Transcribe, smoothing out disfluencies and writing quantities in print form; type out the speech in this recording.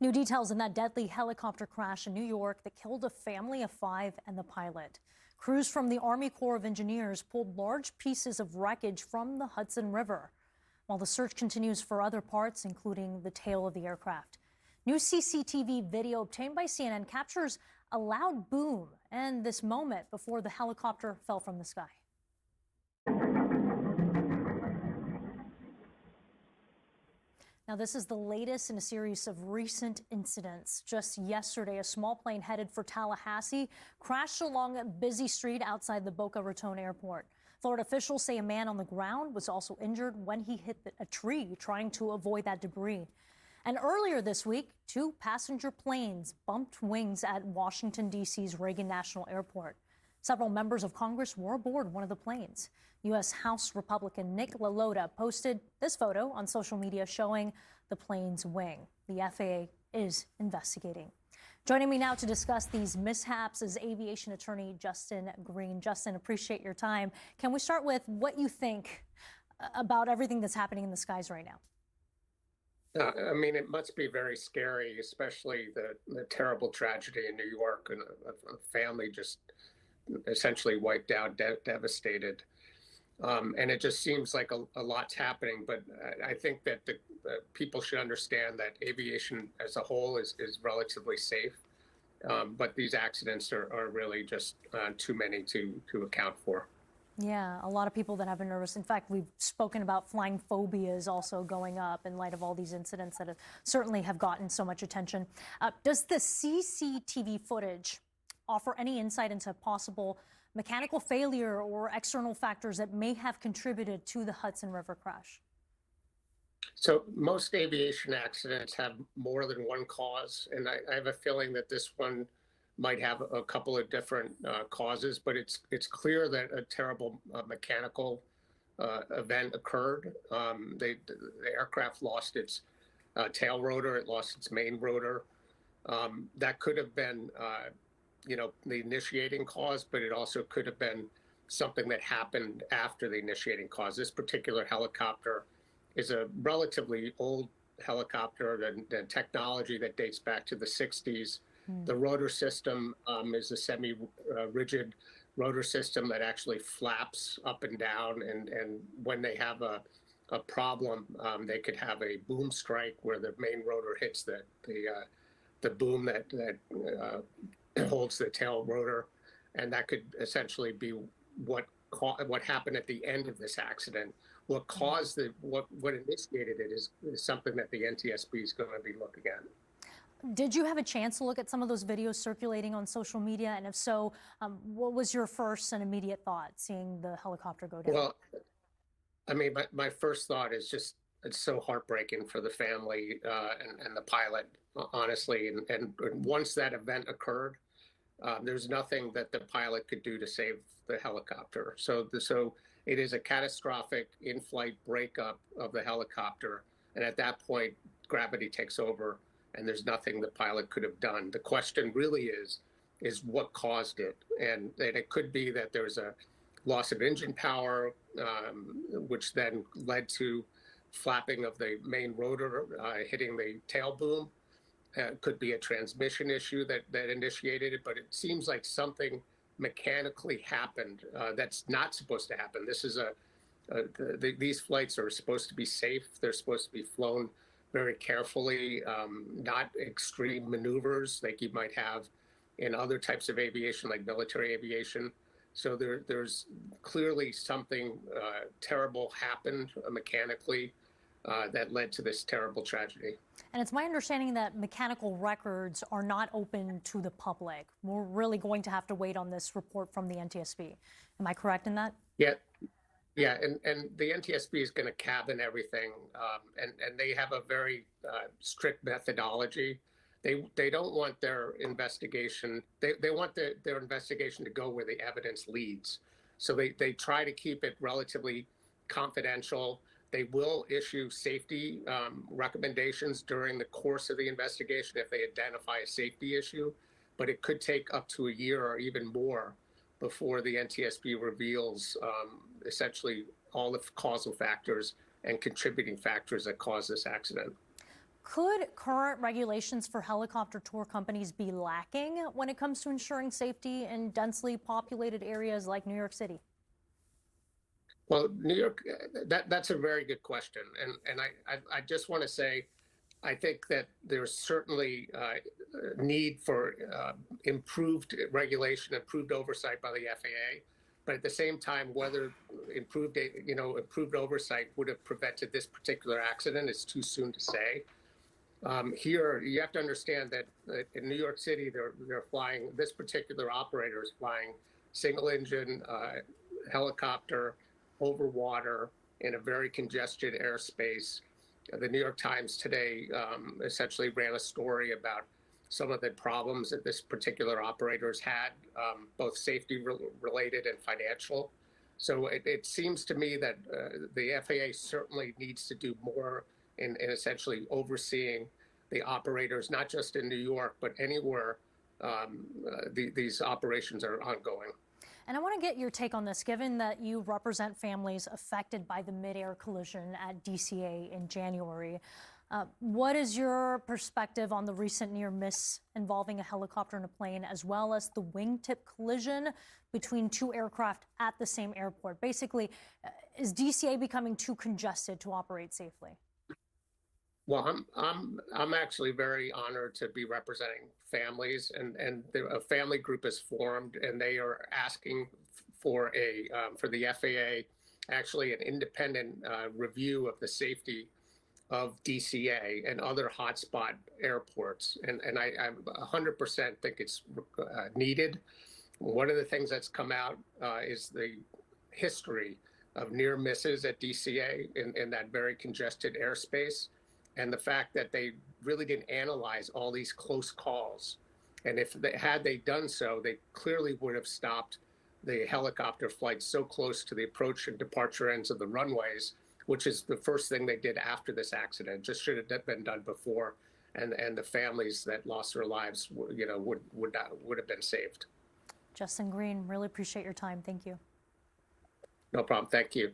New details in that deadly helicopter crash in New York that killed a family of 5 and the pilot. Crews from the Army Corps of Engineers pulled large pieces of wreckage from the Hudson River, while the search continues for other parts, including the tail of the aircraft. New CCTV video obtained by CNN captures a loud boom and this moment before the helicopter fell from the sky. Now, this is the latest in a series of recent incidents. Just yesterday, a small plane headed for Tallahassee crashed along a busy street outside the Boca Raton airport. Florida officials say a man on the ground was also injured when he hit a tree trying to avoid that debris. And earlier this week, 2 passenger planes bumped wings at Washington, D.C.'s Reagan National Airport. Several members of Congress were aboard one of the planes. U.S. House Republican Nick LaLota posted this photo on social media showing the plane's wing. The FAA is investigating. Joining me now to discuss these mishaps is aviation attorney Justin Green. Justin, appreciate your time. Can we start with what you think about everything that's happening in the skies right now? I mean, it must be very scary, especially the terrible tragedy in New York and a family just essentially wiped out, devastated. And it just seems like a lot's happening. But I think that the people should understand that aviation as a whole is relatively safe. But these accidents are really just too many to account for. Yeah, a lot of people that have been nervous. In fact, we've spoken about flying phobias also going up in light of all these incidents that certainly have gotten so much attention. Does the CCTV footage offer any insight into possible mechanical failure or external factors that may have contributed to the Hudson River crash? So most aviation accidents have more than one cause, and I have a feeling that this one might have a couple of different causes, but it's clear that a terrible mechanical event occurred. The aircraft lost its tail rotor, it lost its main rotor. That could have been, the initiating cause, but it also could have been something that happened after the initiating cause. This particular helicopter is a relatively old helicopter, the technology that dates back to the 60s. The rotor system is a semi-rigid rotor system that actually flaps up and down. And when they have a problem, they could have a boom strike where the main rotor hits the boom that holds the tail rotor. And that could essentially be what happened at the end of this accident. What caused what initiated it is something that the NTSB is going to be looking at. Did you have a chance to look at some of those videos circulating on social media? And if so, what was your first and immediate thought seeing the helicopter go down? Well, I mean, my first thought is just it's so heartbreaking for the family and the pilot, honestly. And once that event occurred, there's nothing that the pilot could do to save the helicopter. So it is a catastrophic in-flight breakup of the helicopter. And at that point, gravity takes over. And there's nothing the pilot could have done. The question really is what caused it? And it could be that there was a loss of engine power, which then led to flapping of the main rotor, hitting the tail boom. It could be a transmission issue that initiated it, but it seems like something mechanically happened that's not supposed to happen. This is these flights are supposed to be safe. They're supposed to be flown very carefully, not extreme maneuvers like you might have in other types of aviation, like military aviation. So there's clearly something terrible happened mechanically that led to this terrible tragedy. And it's my understanding that mechanical records are not open to the public. We're really going to have to wait on this report from the NTSB. Am I correct in that? Yeah, and the NTSB is going to cabin everything, and they have a very strict methodology. They don't want their investigation. They want their investigation to go where the evidence leads. So they try to keep it relatively confidential. They will issue safety recommendations during the course of the investigation if they identify a safety issue, but it could take up to a year or even more before the NTSB reveals essentially all the causal factors and contributing factors that caused this accident. Could current regulations for helicopter tour companies be lacking when it comes to ensuring safety in densely populated areas like New York City? Well, New York, that's a very good question, and I just want to say, I think that there's certainly need for improved regulation, improved oversight by the FAA. But at the same time, whether improved oversight would have prevented this particular accident is too soon to say. Here, you have to understand that in New York City, they're flying. This particular operator is flying single-engine helicopter over water in a very congested airspace. The New York Times today essentially ran a story about some of the problems that this particular operator's had, both safety related and financial. So it seems to me that the FAA certainly needs to do more in essentially overseeing the operators, not just in New York, but anywhere these operations are ongoing. And I want to get your take on this, given that you represent families affected by the mid-air collision at DCA in January. What is your perspective on the recent near miss involving a helicopter and a plane, as well as the wingtip collision between two aircraft at the same airport? Basically, is DCA becoming too congested to operate safely? Well, I'm actually very honored to be representing families, and a family group is formed, and they are asking for the FAA actually an independent review of the safety of DCA and other hotspot airports, and I 100% think it's needed. One of the things that's come out is the history of near misses at DCA in that very congested airspace, and the fact that they really didn't analyze all these close calls. And if had they done so, they clearly would have stopped the helicopter flights so close to the approach and departure ends of the runways, which is the first thing they did after this accident. Just should have been done before, and the families that lost their lives, would have been saved. Justin Green, really appreciate your time. Thank you. No problem. Thank you.